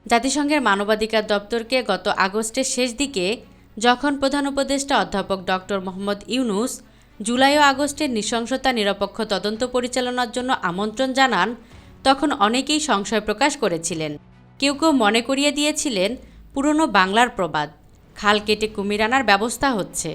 জাতিসংঘের মানবাধিকার দপ্তরকে গত আগস্টের শেষ দিকে যখন প্রধান উপদেষ্টা অধ্যাপক ডক্টর মোহাম্মদ ইউনূস জুলাই ও আগস্টের নৃশংসতা নিরপেক্ষ তদন্ত পরিচালনার জন্য আমন্ত্রণ জানান, তখন অনেকেই সংশয় প্রকাশ করেছিলেন। কেউ কেউ মনে করিয়ে দিয়েছিলেন পুরনো বাংলার প্রবাদ, খাল কেটে কুমির আনার ব্যবস্থা হচ্ছে।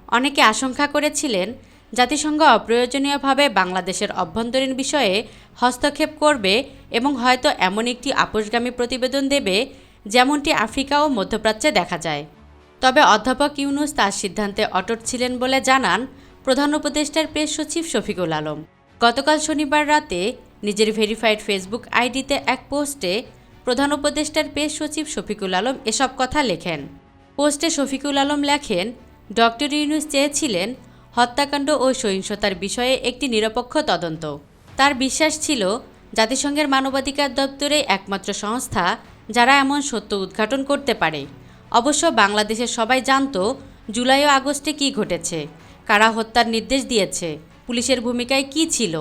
অনেকে আশঙ্কা করেছিলেন জাতিসংঘ অপ্রয়োজনীয়ভাবে বাংলাদেশের অভ্যন্তরীণ বিষয়ে হস্তক্ষেপ করবে এবং হয়তো এমন একটি আপোসগামী প্রতিবেদন দেবে যেমনটি আফ্রিকা ও মধ্যপ্রাচ্যে দেখা যায়। তবে অধ্যাপক ইউনূস তার সিদ্ধান্তে অটল ছিলেন বলে জানান প্রধান উপদেষ্টার প্রেস সচিব শফিকুল আলম। গতকাল শনিবার রাতে নিজের ভেরিফাইড ফেসবুক আইডিতে এক পোস্টে প্রধান উপদেষ্টার প্রেস সচিব শফিকুল আলম এসব কথা লেখেন। পোস্টে শফিকুল আলম লেখেন, ডক্টর ইউনূস চেয়েছিলেন হত্যাকাণ্ড ও সহিংসতার বিষয়ে একটি নিরপেক্ষ তদন্ত। তার বিশ্বাস ছিল জাতিসংঘের মানবাধিকার দপ্তরে একমাত্র সংস্থা যারা এমন সত্য উদ্ঘাটন করতে পারে। অবশ্য বাংলাদেশের সবাই জানত জুলাই ও আগস্টে কী ঘটেছে, কারা হত্যার নির্দেশ দিয়েছে, পুলিশের ভূমিকায় কী ছিল,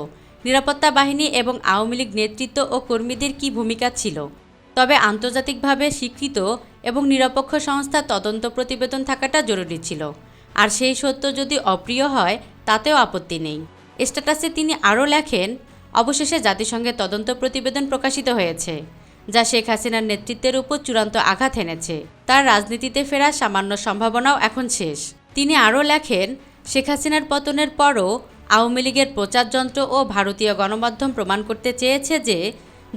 নিরাপত্তা বাহিনী এবং আওয়ামী লীগ নেতৃত্ব ও কর্মীদের কী ভূমিকা ছিল। তবে আন্তর্জাতিকভাবে স্বীকৃত এবং নিরপেক্ষ সংস্থার তদন্ত প্রতিবেদন থাকাটা জরুরি ছিল। আর সেই সত্য যদি অপ্রিয় হয় তাতেও আপত্তি নেই। স্ট্যাটাসে তিনি আরও লেখেন, অবশেষে জাতিসংঘের তদন্ত প্রতিবেদন প্রকাশিত হয়েছে, যা শেখ হাসিনার নেতৃত্বের উপর চূড়ান্ত আঘাত এনেছে। তার রাজনীতিতে ফেরার সামান্য সম্ভাবনাও এখন শেষ। তিনি আরও লেখেন, শেখ হাসিনার পতনের পরও আওয়ামী লীগের প্রচারযন্ত্র ও ভারতীয় গণমাধ্যম প্রমাণ করতে চেয়েছে যে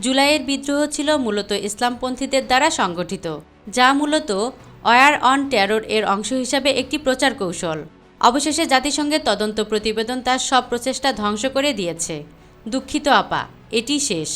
জুলাইয়ের বিদ্রোহ ছিল মূলত ইসলামপন্থীদের দ্বারা সংগঠিত, যা মূলত ওয়ার অন টেরর এর অংশ হিসাবে একটি প্রচার কৌশল। অবশেষে জাতিসংঘের তদন্ত প্রতিবেদন তার সব প্রচেষ্টা ধ্বংস করে দিয়েছে। দুঃখিত আপা, এটি শেষ।